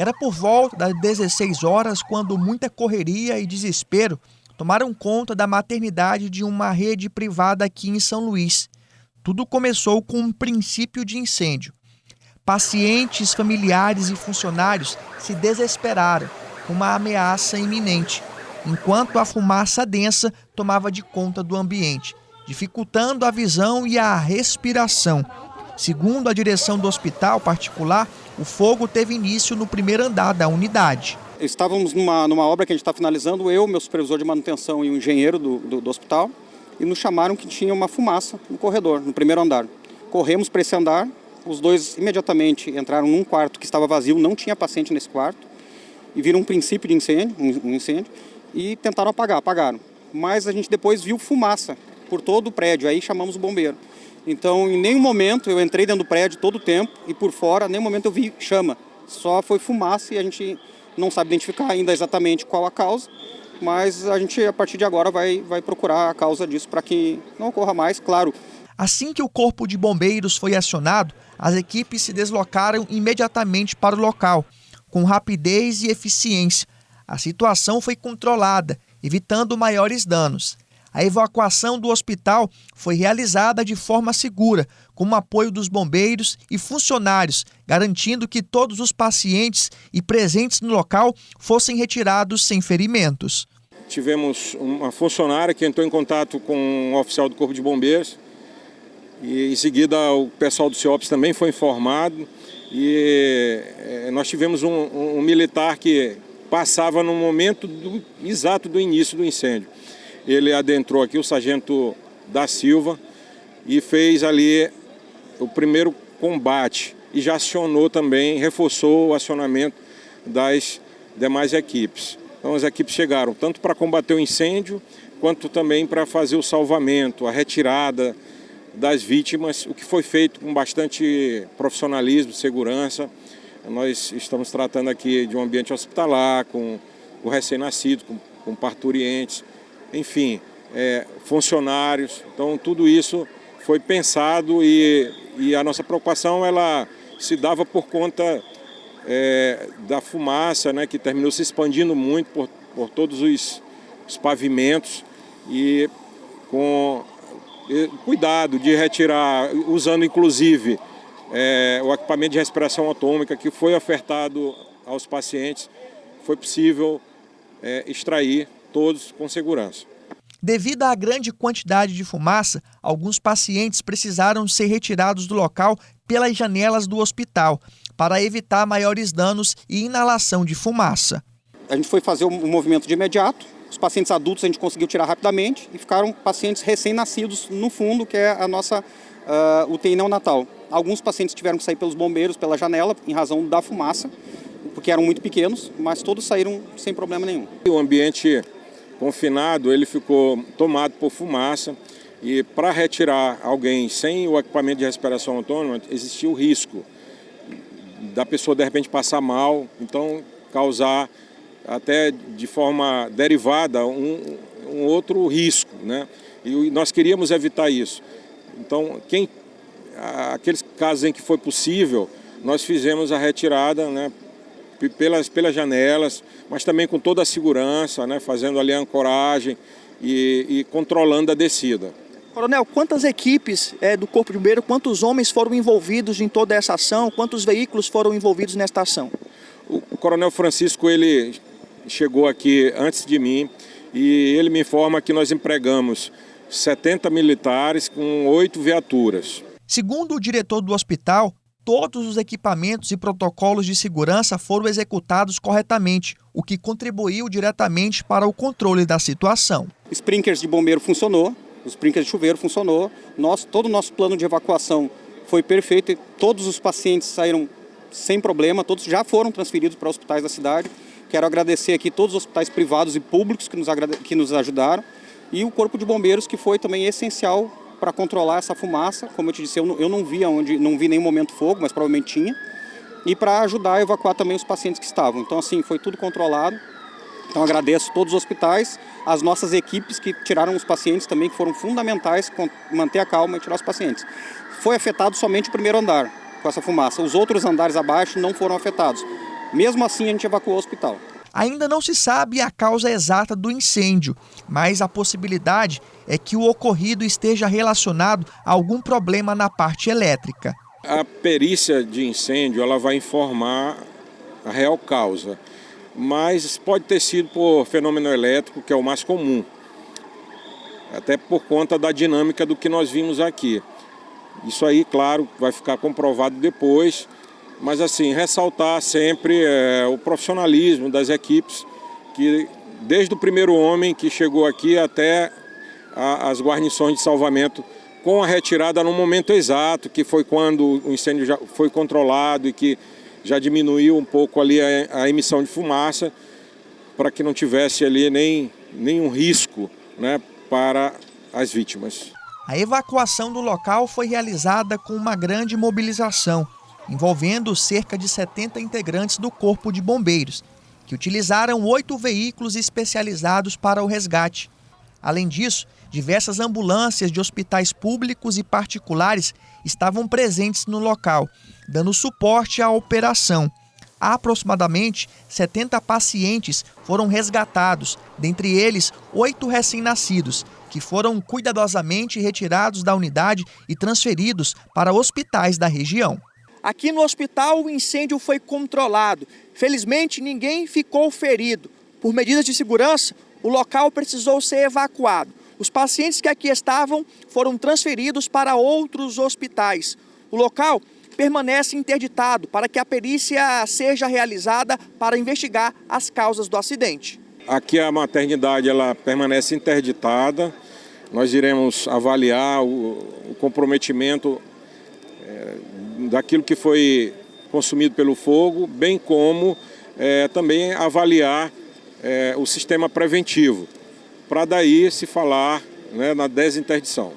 Era por volta das 16 horas quando muita correria e desespero tomaram conta da maternidade de uma rede privada aqui em São Luís. Tudo começou com um princípio de incêndio. Pacientes, familiares e funcionários se desesperaram com uma ameaça iminente, enquanto a fumaça densa tomava de conta do ambiente, dificultando a visão e a respiração. Segundo a direção do hospital particular, o fogo teve início no primeiro andar da unidade. Estávamos numa obra que a gente está finalizando, eu, meu supervisor de manutenção e o engenheiro do hospital, e nos chamaram que tinha uma fumaça no corredor, no primeiro andar. Corremos para esse andar, os dois imediatamente entraram num quarto que estava vazio, não tinha paciente nesse quarto, e viram um princípio de incêndio, um incêndio, e tentaram apagar, apagaram. Mas a gente depois viu fumaça por todo o prédio, aí chamamos o bombeiro. Então, em nenhum momento eu entrei dentro do prédio todo o tempo e por fora, em nenhum momento eu vi chama. Só foi fumaça e a gente não sabe identificar ainda exatamente qual a causa, mas a gente, a partir de agora, vai procurar a causa disso para que não ocorra mais, claro. Assim que o corpo de bombeiros foi acionado, as equipes se deslocaram imediatamente para o local, com rapidez e eficiência. A situação foi controlada, evitando maiores danos. A evacuação do hospital foi realizada de forma segura, com o apoio dos bombeiros e funcionários, garantindo que todos os pacientes e presentes no local fossem retirados sem ferimentos. Tivemos uma funcionária que entrou em contato com um oficial do Corpo de Bombeiros e em seguida o pessoal do CIOPS também foi informado e nós tivemos um militar que passava no momento exato do início do incêndio. Ele adentrou aqui, o sargento da Silva, e fez ali o primeiro combate e já acionou também, reforçou o acionamento das demais equipes. Então as equipes chegaram tanto para combater o incêndio, quanto também para fazer o salvamento, a retirada das vítimas, o que foi feito com bastante profissionalismo, segurança. Nós estamos tratando aqui de um ambiente hospitalar, com o recém-nascido, com parturientes, enfim, funcionários. Então tudo isso foi pensado e a nossa preocupação ela se dava por conta da fumaça, né, que terminou se expandindo muito por todos os pavimentos e com cuidado de retirar, usando inclusive o equipamento de respiração atômica que foi ofertado aos pacientes, foi possível extrair todos com segurança. Devido à grande quantidade de fumaça, alguns pacientes precisaram ser retirados do local pelas janelas do hospital, para evitar maiores danos e inalação de fumaça. A gente foi fazer o movimento de imediato, os pacientes adultos a gente conseguiu tirar rapidamente e ficaram pacientes recém-nascidos no fundo, que é a nossa UTI neonatal. Alguns pacientes tiveram que sair pelos bombeiros pela janela, em razão da fumaça, porque eram muito pequenos, mas todos saíram sem problema nenhum. O ambiente confinado, ele ficou tomado por fumaça e para retirar alguém sem o equipamento de respiração autônoma, existia o risco da pessoa de repente passar mal, então causar até de forma derivada um outro risco, né? E nós queríamos evitar isso. Então, aqueles casos em que foi possível, nós fizemos a retirada, né, pelas janelas, mas também com toda a segurança, né, fazendo ali a ancoragem e controlando a descida. Coronel, quantas equipes do Corpo de Bombeiro, quantos homens foram envolvidos em toda essa ação, quantos veículos foram envolvidos nesta ação? O Coronel Francisco, ele chegou aqui antes de mim e ele me informa que nós empregamos 70 militares com 8 viaturas. Segundo o diretor do hospital, todos os equipamentos e protocolos de segurança foram executados corretamente, o que contribuiu diretamente para o controle da situação. Sprinklers de bombeiro funcionou, os sprinklers de chuveiro funcionou, todo o nosso plano de evacuação foi perfeito, todos os pacientes saíram sem problema, todos já foram transferidos para hospitais da cidade. Quero agradecer aqui todos os hospitais privados e públicos que nos ajudaram e o Corpo de Bombeiros, que foi também essencial para controlar essa fumaça. Como eu te disse, eu não vi em nenhum momento fogo, mas provavelmente tinha, e para ajudar a evacuar também os pacientes que estavam. Então, assim, foi tudo controlado. Então, agradeço todos os hospitais, as nossas equipes que tiraram os pacientes também, que foram fundamentais manter a calma e tirar os pacientes. Foi afetado somente o primeiro andar com essa fumaça. Os outros andares abaixo não foram afetados. Mesmo assim, a gente evacuou o hospital. Ainda não se sabe a causa exata do incêndio, mas a possibilidade é que o ocorrido esteja relacionado a algum problema na parte elétrica. A perícia de incêndio ela vai informar a real causa, mas pode ter sido por fenômeno elétrico, que é o mais comum, até por conta da dinâmica do que nós vimos aqui. Isso aí, claro, vai ficar comprovado depois, mas assim, ressaltar sempre o profissionalismo das equipes, que desde o primeiro homem que chegou aqui até as guarnições de salvamento, com a retirada no momento exato, que foi quando o incêndio já foi controlado e que já diminuiu um pouco ali a emissão de fumaça, para que não tivesse ali nenhum risco, né, para as vítimas. A evacuação do local foi realizada com uma grande mobilização, envolvendo cerca de 70 integrantes do Corpo de Bombeiros, que utilizaram 8 veículos especializados para o resgate. Além disso, diversas ambulâncias de hospitais públicos e particulares estavam presentes no local, dando suporte à operação. Aproximadamente 70 pacientes foram resgatados, dentre eles 8 recém-nascidos, que foram cuidadosamente retirados da unidade e transferidos para hospitais da região. Aqui no hospital o incêndio foi controlado. Felizmente ninguém ficou ferido. Por medidas de segurança, o local precisou ser evacuado. Os pacientes que aqui estavam foram transferidos para outros hospitais. O local permanece interditado para que a perícia seja realizada para investigar as causas do acidente. Aqui a maternidade ela permanece interditada. Nós iremos avaliar o comprometimento daquilo que foi consumido pelo fogo, bem como também avaliar o sistema preventivo, para daí se falar, né, na desinterdição.